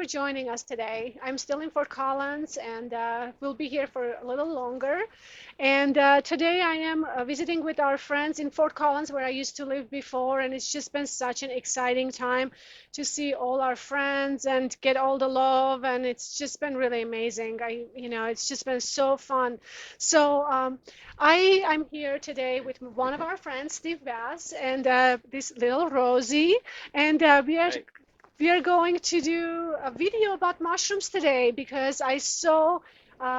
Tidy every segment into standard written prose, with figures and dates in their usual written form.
joining us today. I'm still in Fort Collins and we'll be here for a little longer. And today I am visiting with our friends in Fort Collins where I used to live before, and it's just been such an exciting time to see all our friends and get all the love, and it's just been really amazing. It's just been so fun. So I'm here today with one of our friends, Steve Bass, and this little Rosie, and Right. we are going to do a video about mushrooms today because I saw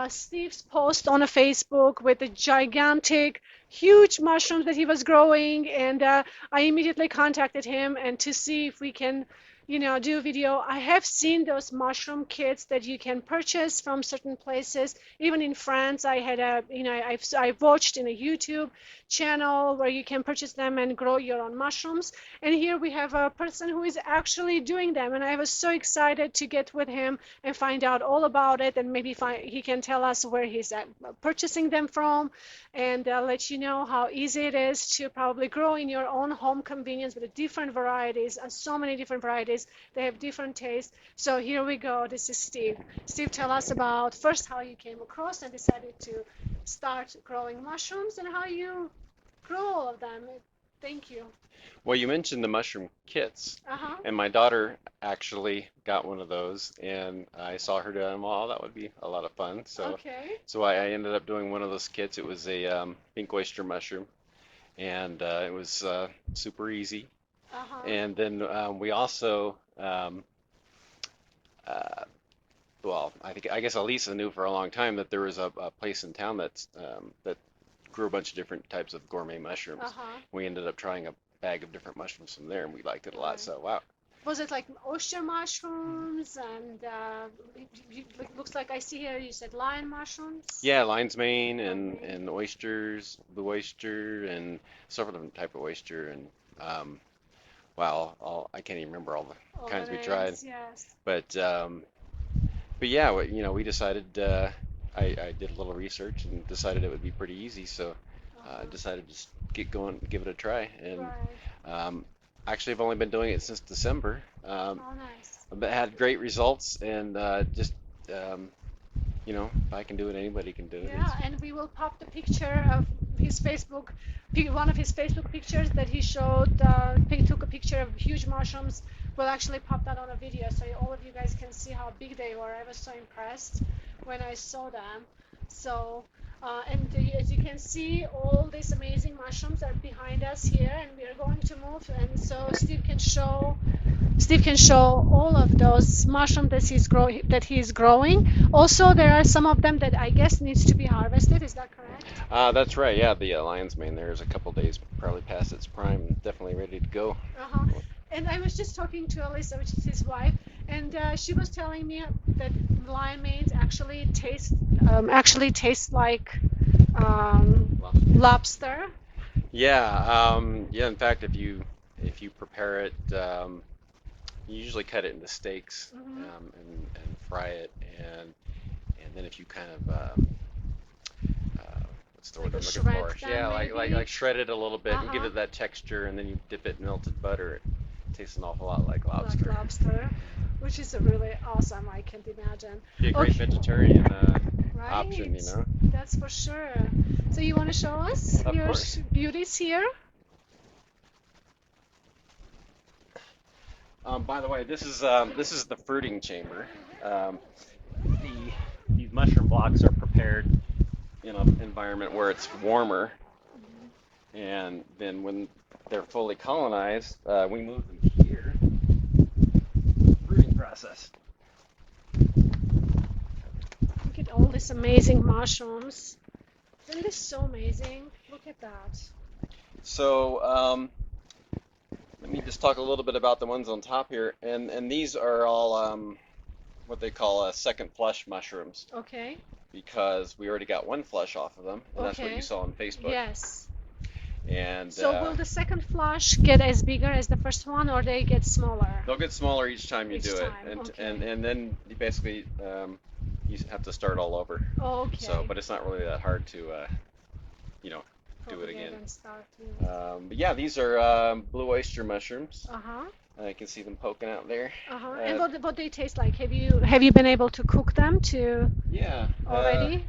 Steve's post on a Facebook with the gigantic, huge mushrooms that he was growing, and I immediately contacted him and to see if we can, do a video. I have seen those mushroom kits that you can purchase from certain places. Even in France, I had I've watched in a YouTube channel where you can purchase them and grow your own mushrooms. And here we have a person who is actually doing them, and I was so excited to get with him and find out all about it, and maybe he can tell us where he's purchasing them from, and let you know how easy it is to probably grow in your own home convenience with the different varieties, so many different varieties. They have different tastes. So here we go. This is Steve. Steve, tell us about first how you came across and decided to start growing mushrooms and how you grow all of them. Thank you. Well, you mentioned the mushroom kits, Uh-huh. and my daughter actually got one of those, and I saw her do them. Oh, that would be a lot of fun. So, Okay. so I ended up doing one of those kits. It was a pink oyster mushroom, and it was super easy. Uh-huh. And then we also, uh, well, I guess Elisa knew for a long time that there was a place in town that grew a bunch of different types of gourmet mushrooms. Uh-huh. We ended up trying a bag of different mushrooms from there, and we liked it a lot. Right. So, wow. Was it like oyster mushrooms and looks like I see here you said lion mushrooms? Yeah, lion's mane Lion and mane. oysters, blue oyster, and several different type of oyster, and wow, I can't even remember all the All the kinds we tried. names, yes. But but yeah, we decided. I did a little research and decided it would be pretty easy, so I Uh-huh. decided to just get going, give it a try, and Right. um, actually I've only been doing it since December. Oh, nice. I've had great results, and just um, if I can do it, anybody can do it. Yeah, and we will pop the picture of his one of his Facebook pictures that he showed. He took a picture of huge mushrooms. We'll actually pop that on a video so all of you guys can see how big they were. I was so impressed when I saw them. So, as you can see, all these amazing mushrooms are behind us here, and we are going to move. And so Steve can show all of those mushrooms that he's growing. Also, there are some of them that I guess needs to be harvested. Is that correct? That's right. Yeah, the lion's mane there is a couple days probably past its prime, definitely ready to go. Uh-huh. And I was just talking to Alyssa, which is his wife, and she was telling me that lion manes actually taste like lobster. Yeah, yeah. In fact, if you prepare it, you usually cut it into steaks, Hmm. and fry it, and then if you kind of what's the word Like a I'm looking shred for? them, Yeah, maybe. shred it a little bit and give Uh-huh. it that texture, and then you dip it in melted butter. It tastes an awful lot like Like lobster. lobster, which is a really awesome, I can't imagine. Be a great Okay, vegetarian option, right. That's for sure. So you want to show us Of your course. beauties here? By the way, this is the fruiting chamber. Um, these mushroom blocks are prepared in an environment where it's warmer, and then when they're fully colonized, we move them here. Fruiting process. Look at all these amazing mushrooms. Isn't this so amazing? Look at that. So let me just talk a little bit about the ones on top here, and these are all what they call second flush mushrooms Okay. because we already got one flush off of them, and that's what you Okay. saw on Facebook. Yes. And So will the second flush get as bigger as the first one, or they get smaller they'll get smaller each time you each do it, time? and Okay. then you basically you have to start all over. So, Okay. but it's not really that hard to you know do it Propagate again. and start with. But yeah, these are blue oyster mushrooms. Uh-huh. I can see them poking out there. Uh-huh. And Uh, what they taste like? Have you been able to cook them too yeah. already?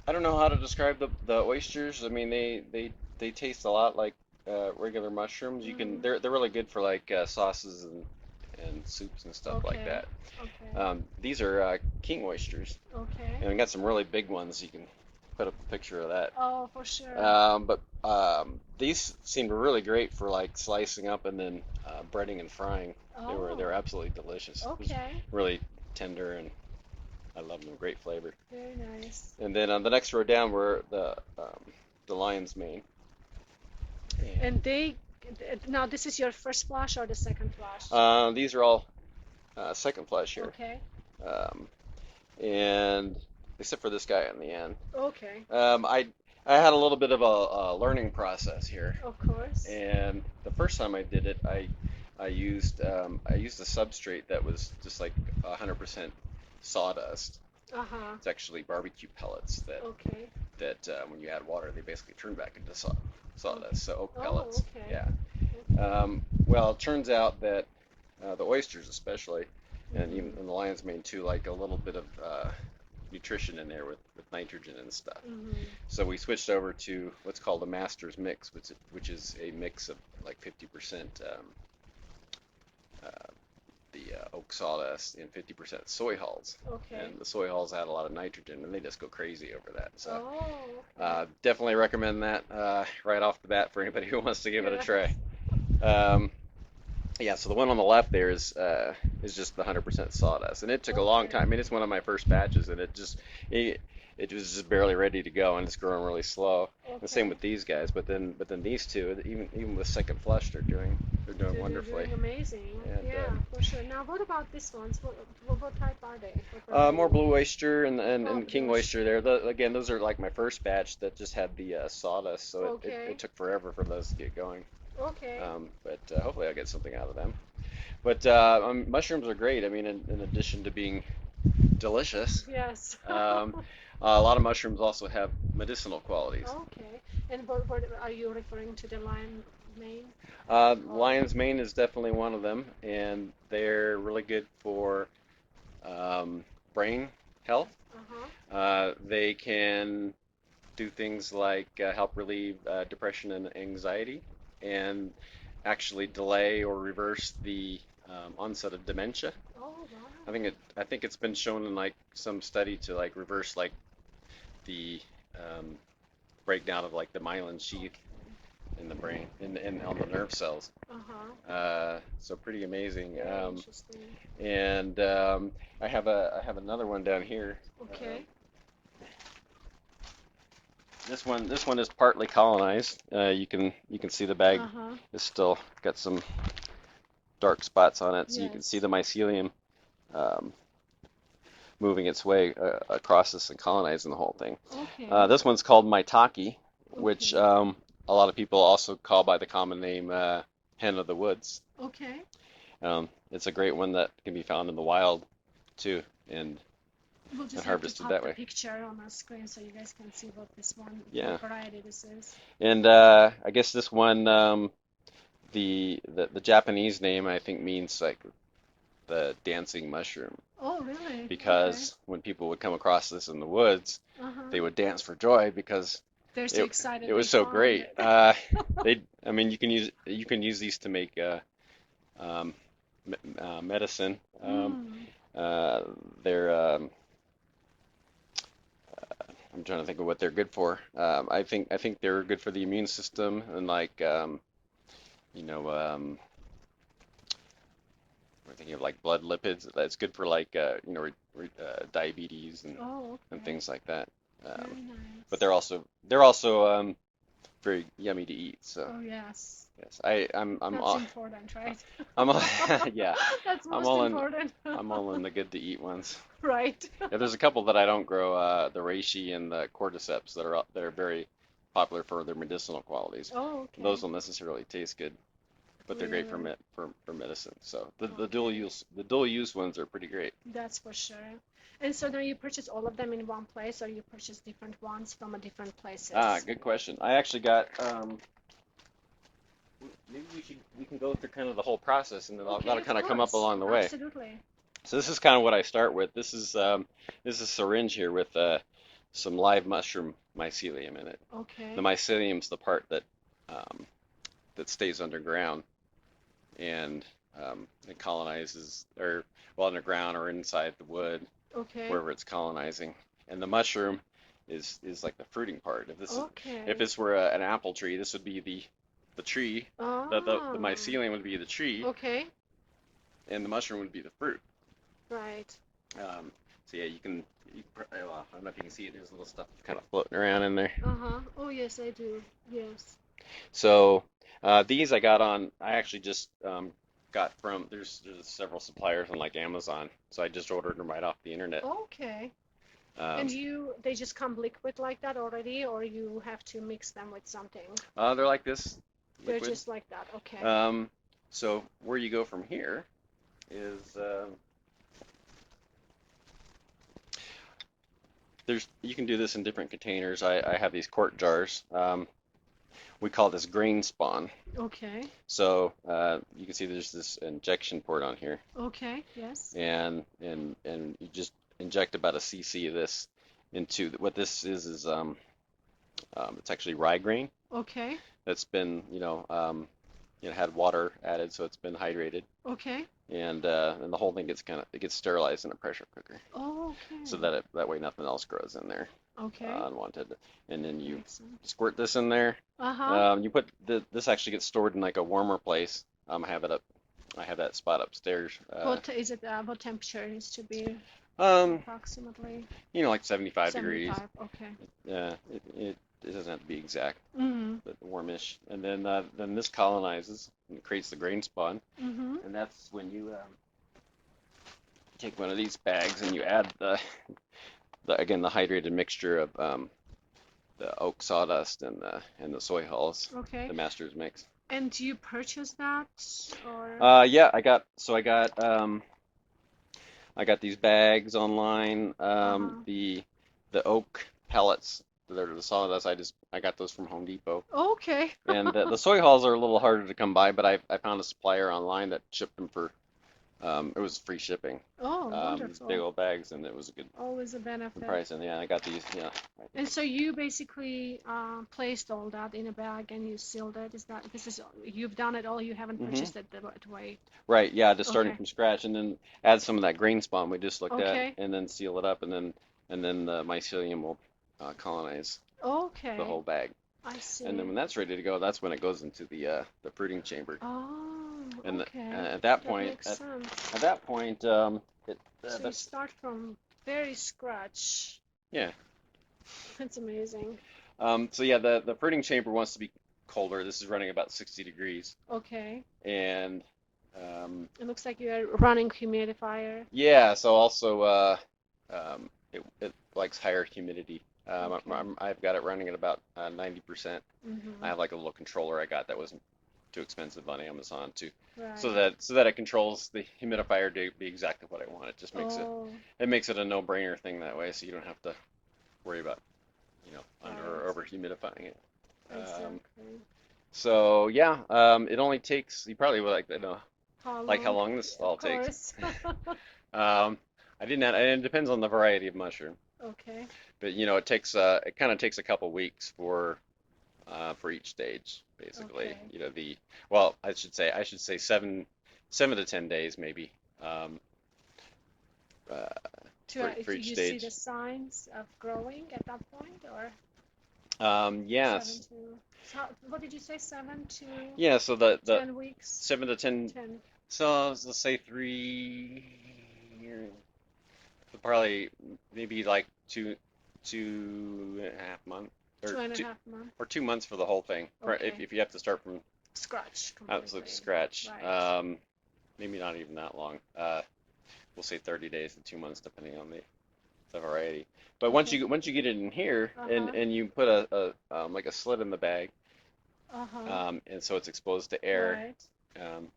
I don't know how to describe the oysters. I mean, they taste a lot like regular mushrooms. You can Mm-hmm. they're really good for like sauces and soups and stuff like Okay. that. Okay. These are king oysters, Okay. and we got some really big ones. You can put up a picture of that. Oh, for sure. But these seemed really great for like slicing up and then breading and frying. They were Oh, absolutely delicious. It was okay. really tender and I love them. Great flavor. Very nice. And then on the next row down were the lion's mane. And And now this is your first flush or the second flush? these are all second flush here. Okay. Um, and except for this guy in the end. Okay. Um, I I had a little bit of a learning process here. Of course. And the first time I did it, I used a substrate that was just like 100% sawdust. Uh-huh. It's actually barbecue pellets Okay. that when you add water, they basically turn back into sawdust. Okay. So oak Oh, pellets. okay. Yeah. Okay. Well, it turns out that the oysters, especially, and even Mm-hmm. and the lion's mane too, like a little bit of nutrition in there with nitrogen and stuff. Mm-hmm. So we switched over to what's called a master's mix, which is a mix of like 50% uh, the oak sawdust and 50% soy hulls. Okay. And the soy hulls add a lot of nitrogen, and they just go crazy over that. So Oh, okay. definitely recommend that right off the bat for anybody who wants to give it a try. Yes. Um, yeah, so the one on the left there is just the 100% sawdust, and it took a long Okay. time. I mean, it's one of my first batches, and it, it was just barely ready to go, and it's growing really slow. And same Okay. with these guys, but then these two, even with second flush, they're doing They're wonderfully. doing amazing. And Yeah, for sure. Now, what about these ones? What type are they? What more variety? blue oyster and Oh, king oyster there. Again, those are like my first batch that just had the sawdust, so it okay. took forever for those to get going. Okay. But hopefully I'll get something out of them. But mushrooms are great. I mean, in addition to being delicious, Yes. um, a lot of mushrooms also have medicinal qualities. Okay. And what are you referring to the lion mane? Or Lion's mane is definitely one of them, and they're really good for um, brain health. uh-huh. They can do things like help relieve depression and anxiety, and actually delay or reverse the onset of dementia. Oh, wow. I think it's been shown in like some study to like reverse like the um, breakdown of like the myelin sheath Okay. in the brain in on the nerve cells. Uh-huh. So pretty amazing. Very interesting. And I have another one down here. Um, Okay. this one is partly colonized. You can see the bag Uh-huh. is still got some dark spots on it, so you can see Yes. the mycelium um, moving its way across this and colonizing the whole thing. Okay. This one's called maitake, which Okay. a lot of people also call by the common name hen of the woods. Okay. It's a great one that can be found in the wild too, and We'll and just have to harvested pop that the way. picture on our screen so you guys can see Yeah, what variety this is. and I guess this one, the Japanese name I think means like the dancing mushroom, Oh, really? Okay. because when people would come across this in the woods, Uh-huh. they would dance for joy because They're so it excited it they was so found great. it. I mean, you can use these to make um, medicine. Mm. Uh, they're I'm trying to think of what they're good for. I think they're good for the immune system and like you know we're thinking of like blood lipids. That's good for like diabetes Oh, and okay. things like that. Very Um, but nice. they're also very yummy to eat. So Oh, yes. yes, I'm That's all important, right? I'm all, yeah, That's I'm most all in important. I'm all in the good to eat ones. Right. Yeah, there's a couple that I don't grow, the reishi and the cordyceps that are very popular for their medicinal qualities. Oh, Those okay. don't necessarily taste good, but they're great for Really? medicine. So Okay. the dual use ones are pretty great. That's for sure. And so now you purchase all of them in one place, or you purchase different ones from a different places? Good question. I actually got maybe we can go through kind of the whole process, and then Okay, that'll of kind of come up course. along the way. Absolutely. So this is kind of what I start with. This is a syringe here with some live mushroom mycelium in it. The Okay. mycelium's the part um, that stays underground and it colonizes, or well, underground or inside the wood, Okay. wherever it's colonizing. And the mushroom is like the fruiting part. If Okay. this were an apple tree, this would be the tree. The Ah. mycelium would be the tree, Okay. and the mushroom would be the fruit. Right. Um, so yeah, well, I don't know if you can see it. There's little stuff kind of floating around in there. Uh-huh. Oh, yes, I do. Yes. So these I got on. I actually just got from. There's several suppliers on like Amazon. So I just ordered them right off the internet. Okay. And Um, they just come liquid like that already, or you have to mix them with something? they're like this, They're liquid. just like that. Okay. Um, so where you go from here is you can do this in different containers. I have these quart jars. We call this grain spawn. Okay. So you can see there's this injection port on here, Okay. Yes. and you just inject about a cc of this into what this is it's actually rye grain Okay. that's been had water added, so it's been hydrated, Okay. and the whole thing it gets sterilized in a pressure cooker, so Okay. that way nothing else grows in there Okay. unwanted, and then you Makes sense. squirt this in there. Uh-huh. This actually gets stored in like a warmer place. I have that spot upstairs. What temperature needs to be Um, approximately? like 75 degrees. 75. Okay. It doesn't have to be exact, Mm-hmm. but warmish. And then this colonizes and creates the grain spawn. Mm-hmm. And that's when you take one of these bags and you add the hydrated mixture of the oak sawdust and the soy hulls, Okay. the master's mix. And do you purchase that or? Yeah, I got these bags online. Uh-huh. The oak pellets, they're the sawdust. I got those from Home Depot. Okay. And the soy hulls are a little harder to come by, but I found a supplier online that shipped them for it was free shipping. Oh, These big wonderful. old bags, and it was a Always a good benefit. price. And yeah, I got these. Yeah, And so you basically placed all that in a bag and you sealed it. This is you've done it all. You haven't hmm purchased it the right way. right. Yeah, just starting Okay. from scratch, and then add some of that grain spawn we just looked at, Okay. and then seal it up, and then the mycelium will colonize the Okay. whole bag. I And then see. when that's ready to go, that's when it goes into the fruiting chamber. Oh, And okay. at that That point, makes sense. at that point, So you that's start from very scratch. yeah. That's amazing. So yeah, the fruiting chamber wants to be colder. This is running about 60 degrees, Okay. and um, It looks like you're running humidifier. yeah. So also, it likes higher humidity. Okay. I've got it running at about 90%. I Mm-hmm. have like a little controller I got that wasn't too expensive on Amazon too, Right. so that it controls the humidifier to be exactly what I want. It just Oh, makes it a no-brainer thing that way, so you don't have to worry about under right. or over humidifying it. Um, Exactly. so yeah, it only takes you probably would like to know How like how long? long this Of all takes. course. Um, I didn't. It depends on the variety of mushroom, Okay. but it kind of takes a couple weeks for each stage, basically. Okay. Well, I should say 7 to 10 days maybe uh, for Do each you see the stage. signs of growing at that point, or seven Yes, to? What did you say? 7 to yeah. So the 10 weeks? 7 to 10. 10. So let's say probably maybe like two and a half months Two or and a two half months. or 2 months for the whole thing. Okay. If you have to start from Scratch absolute completely. scratch, Right. maybe not even that long. We'll say 30 days to 2 months, depending on the variety. But Okay. once you get it in here Uh-huh. and you put like a slit in the bag, Uh-huh. and so it's exposed to air, Right. um,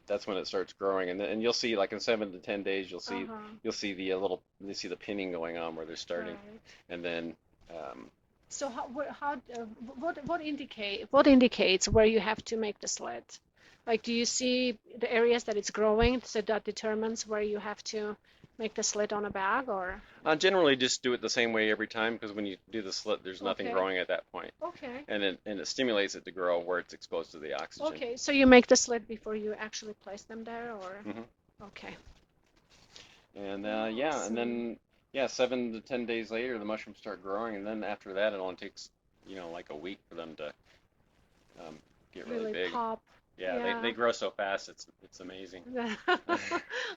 that's when it starts growing, and you'll see like in 7 to 10 days Uh-huh. you'll see the pinning going on where they're starting, Right. and then um, So what indicates where you have to make the slit? Like, do you see the areas that it's growing, so that determines where you have to make the slit on a bag, or? Generally, just do it the same way every time because when you do the slit, there's nothing Okay, growing at that point, okay, and it stimulates it to grow where it's exposed to the oxygen. okay. So you make the slit before you actually place them there, or? Hmm. Okay. And yeah, and Awesome. then yeah, 7 to 10 days later, the mushrooms start growing, and then after that, it only takes like a week for them to um, get really Really big. pop. Yeah, they Yeah. grow so fast, it's amazing.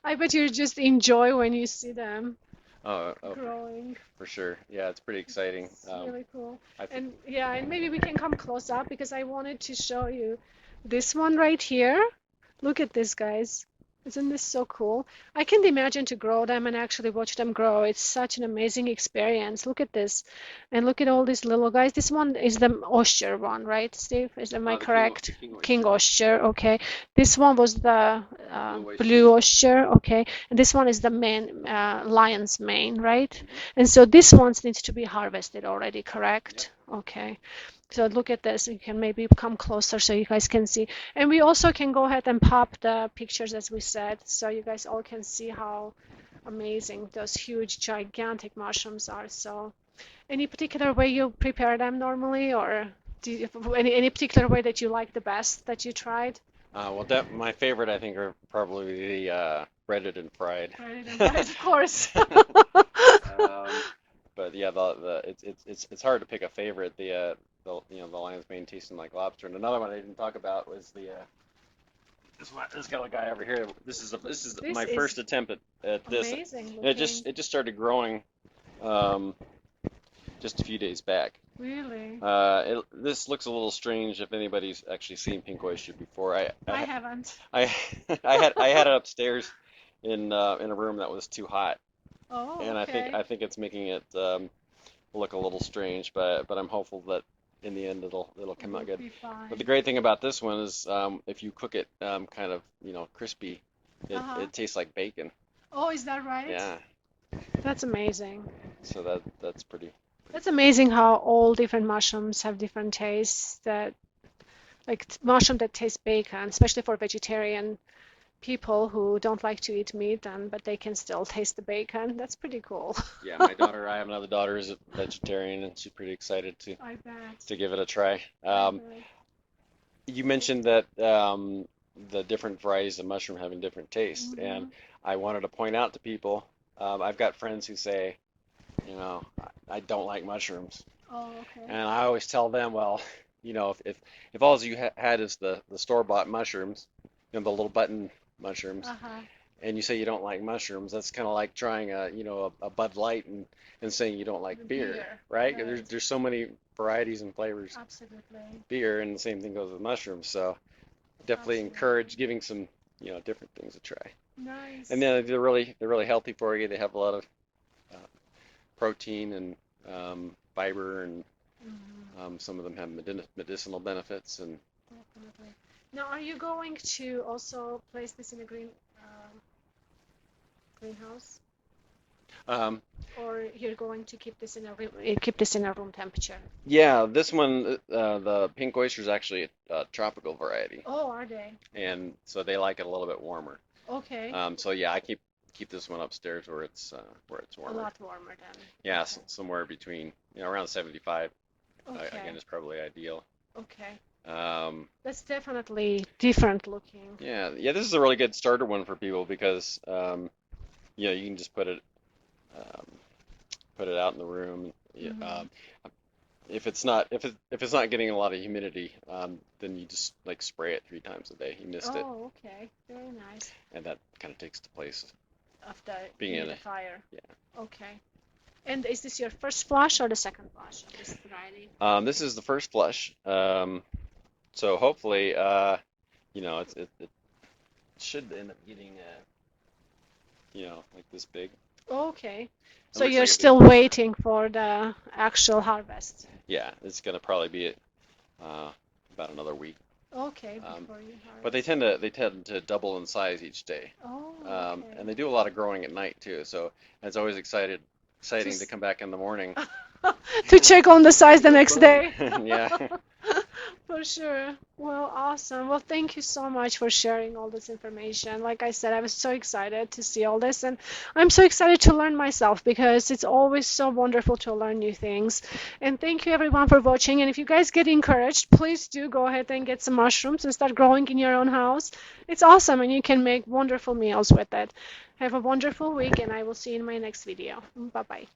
I bet you just enjoy when you see them Oh, growing. for sure. Yeah, it's pretty exciting. It's really cool. I think. And yeah, and maybe we can come close up because I wanted to show you this one right here. Look at this, guys. Isn't this so cool? I can't imagine to grow them and actually watch them grow. It's such an amazing experience. Look at this. And look at all these little guys. This one is the oyster one, right, Steve? Am I The correct? king King oyster, oyster, okay. This one was the blue oyster. blue oyster, okay. And this one is the main lion's mane, right? Hmm. And so this one needs to be harvested already, Yep. correct? Okay. So look at this. You can maybe come closer so you guys can see. And we also can go ahead and pop the pictures as we said, so you guys all can see how amazing those huge, gigantic mushrooms are. So, any particular way you prepare them normally, or do you, any particular way that you like the best that you tried? Well, my favorite, I think, are probably the breaded and fried. Fried and fried, of course. Um, but yeah, it's hard to pick a favorite. The lion's mane tasting like lobster, and another one I didn't talk about was this kind of guy over here. This is This my is first attempt at this, and amazing it looking. just started growing um, just a few days back. Really? This looks a little strange if anybody's actually seen pink oyster before. I haven't. I I had it upstairs in a room that was too hot, Oh, and okay. I think it's making it look a little strange, but I'm hopeful that in the end it'll It come out will good. be But the fine. great thing about this one is if you cook it kind of crispy, Uh-huh. it tastes like bacon. Oh, is that right? Yeah, That's amazing. so that's pretty That's cool. amazing how all different mushrooms have different tastes that like mushroom that tastes bacon, especially for vegetarian people who don't like to eat meat and but they can still taste the bacon. That's pretty cool. Yeah, I have another daughter who's a vegetarian, and she's pretty excited I bet. to give it a try. I bet. You mentioned that the different varieties of mushroom having different tastes, and Hmm. I wanted to point out to people, I've got friends who say, I don't like mushrooms, Oh, okay. and I always tell them, well, if all you had is the store-bought mushrooms, the little button mushrooms, Uh-huh. and you say you don't like mushrooms, that's kind of like trying a Bud Light and saying you don't The like beer, beer. right? Right. There's so many varieties and flavors of Absolutely. beer, and the same thing goes with mushrooms. So definitely encourage Absolutely. giving some different things a try. And Nice. then they're really healthy for you. They have a lot of uh, protein and fiber, and Hmm. some of them have medicinal benefits. And Definitely. Now, are you going to also place this in a greenhouse? um, Or you're going to keep this in a keep this in a room temperature? yeah, this one, the pink oyster is actually a tropical variety, Oh, are they? and so they like it a little bit warmer. Okay. So yeah, I keep this one upstairs where it's A warmer. lot warmer then. Yeah, Okay. somewhere between around 75. Again, Okay. is probably ideal. Okay. Um, That's definitely different looking. yeah. This is a really good starter one for people because you can just um, put it out in the room. Yeah, Hmm. if it's not getting a lot of humidity, then you just like spray it 3 times a day. You missed it, Oh, okay. Very nice. and that kind of takes the place of Of the being in it. humidifier. Yeah. Okay. And is this your first flush or the second flush of this variety? This is the first flush. So hopefully, it should end up getting like this big. Okay. It So looks you're like a big still oyster. waiting for the actual harvest. Yeah, it's gonna probably be uh, about another week. Okay, Um, before you but they harvest. tend to double in size each day, Oh, and okay. they do a lot of growing at night too. So I was always excited. exciting to Just come back in the morning. to check on the size the next day. Yeah. For sure. Well, awesome. Well, thank you so much for sharing all this information. Like I said, I was so excited to see all this, and I'm so excited to learn myself because it's always so wonderful to learn new things. And thank you everyone for watching. And if you guys get encouraged, please do go ahead and get some mushrooms and start growing in your own house. It's awesome, and you can make wonderful meals with it. Have a wonderful week, and I will see you in my next video. Bye bye.